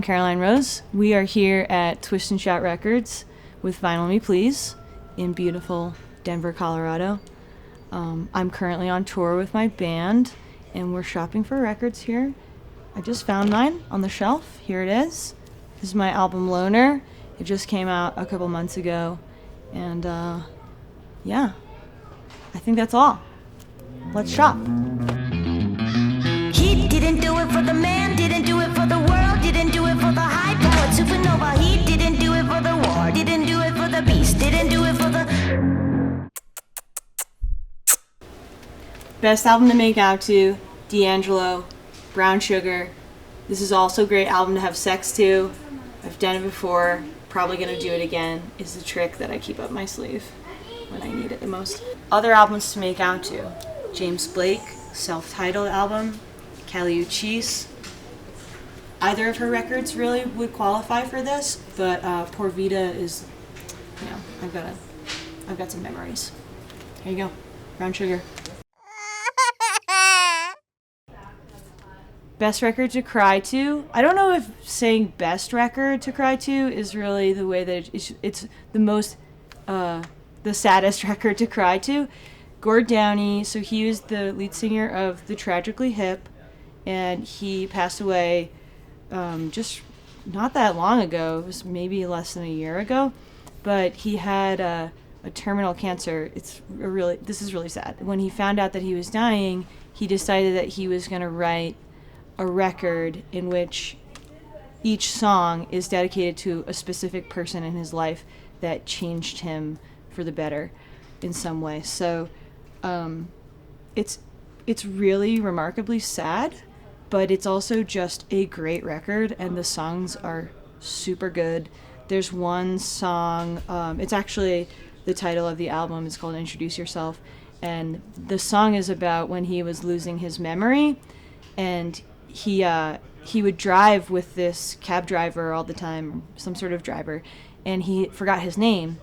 I'm Caroline Rose. We are here at Twist and Shout Records with Vinyl Me Please in beautiful Denver, Colorado. I'm currently on tour with my band, and we're shopping for records here. I just found mine on the shelf. Here it is. This is my album Loner. It just came out a couple months ago, and yeah, I think that's all. Let's shop. He didn't do it for the man, didn't do it for the world, didn't do it for the high-powered supernova. He didn't do it for the war, didn't do it for the beast, didn't do it for the... Best album to make out to, Dangelo, Brown Sugar. This is also a great album to have sex to. I've done it before, probably gonna do it again. Is the trick that I keep up my sleeve when I need it the most. Other albums to make out to, James Blake, self-titled album, Kelly Uchis. Either of her records really would qualify for this, but Por Vida is, I've got some memories. Here you go, Brown Sugar. Best record to cry to. I don't know if saying best record to cry to is really the way that it's the most, the saddest record to cry to. Gore Downey, so he was the lead singer of The Tragically Hip, and he passed away just not that long ago. It was maybe less than a year ago, but he had a terminal cancer. This is really sad. When he found out that he was dying, he decided that he was going to write a record in which each song is dedicated to a specific person in his life that changed him for the better in some way. So it's really remarkably sad, but it's also just a great record, and the songs are super good. There's one song, it's actually the title of the album, it's called Introduce Yourself, and the song is about when he was losing his memory, and he would drive with this cab driver all the time, some sort of driver, and he forgot his name,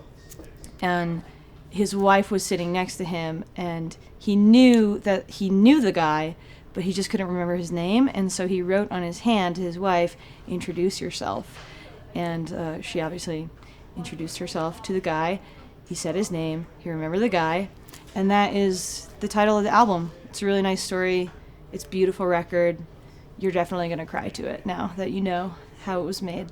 and his wife was sitting next to him, and he knew the guy, but he just couldn't remember his name, and so he wrote on his hand to his wife, "Introduce yourself," and she obviously introduced herself to the guy. He said his name, he remembered the guy, and that is the title of the album. It's a really nice story. It's a beautiful record. You're definitely going to cry to it now that you know how it was made.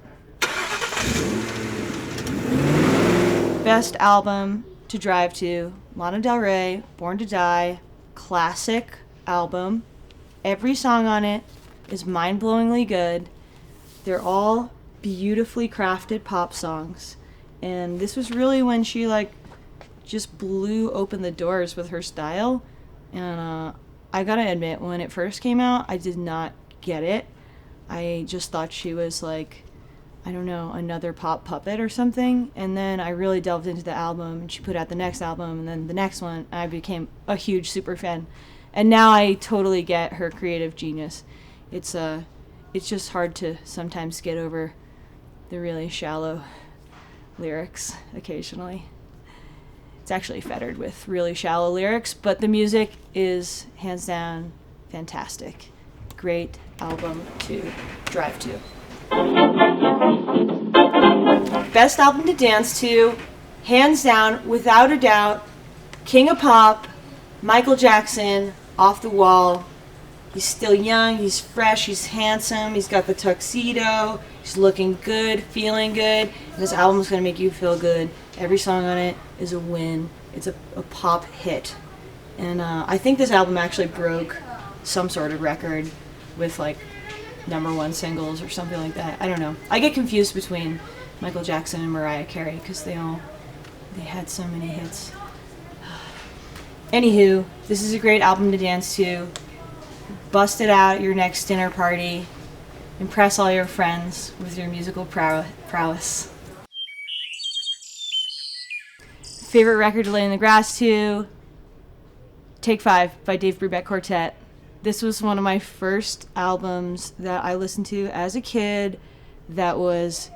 Best album to drive to, Lana Del Rey, Born to Die, classic album. Every song on it is mind-blowingly good. They're all beautifully crafted pop songs. And this was really when she just blew open the doors with her style. And I gotta admit, when it first came out, I did not get it. I just thought she was another pop puppet or something. And then I really delved into the album, and she put out the next album and then the next one, and I became a huge super fan. And now I totally get her creative genius. It's just hard to sometimes get over the really shallow lyrics occasionally. It's actually fettered with really shallow lyrics, but the music is hands down fantastic. Great album to drive to. Best album to dance to, hands down, without a doubt, King of Pop, Michael Jackson, Off the Wall. He's still young, he's fresh, he's handsome, he's got the tuxedo, he's looking good, feeling good, and this album's gonna make you feel good. Every song on it is a win. It's a pop hit. And I think this album actually broke some sort of record with #1 singles or something like that. I don't know. I get confused between Michael Jackson and Mariah Carey because they had so many hits. Anywho, this is a great album to dance to. Bust it out at your next dinner party. Impress all your friends with your musical prowess. Favorite record to lay in the grass to, Take 5 by Dave Brubeck Quartet. This was one of my first albums that I listened to as a kid that was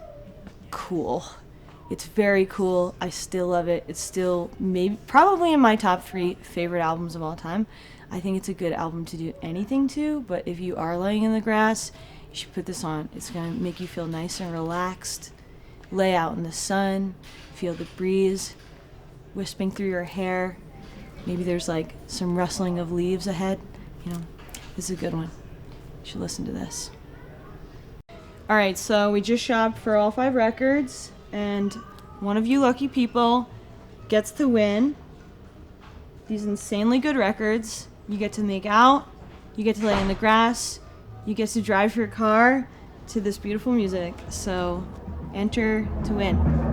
cool. It's very cool. I still love it. It's still probably in my top 3 favorite albums of all time. I think it's a good album to do anything to, but if you are laying in the grass, You should put this on. It's gonna make you feel nice and relaxed. Lay out in the sun, feel the breeze wisping through your hair. Maybe there's like some rustling of leaves ahead. You know, this is a good one. You should listen to this. All right, so we just shopped for all 5 records, and one of you lucky people gets to win these insanely good records. You get to make out, you get to lay in the grass, you get to drive your car to this beautiful music. So enter to win.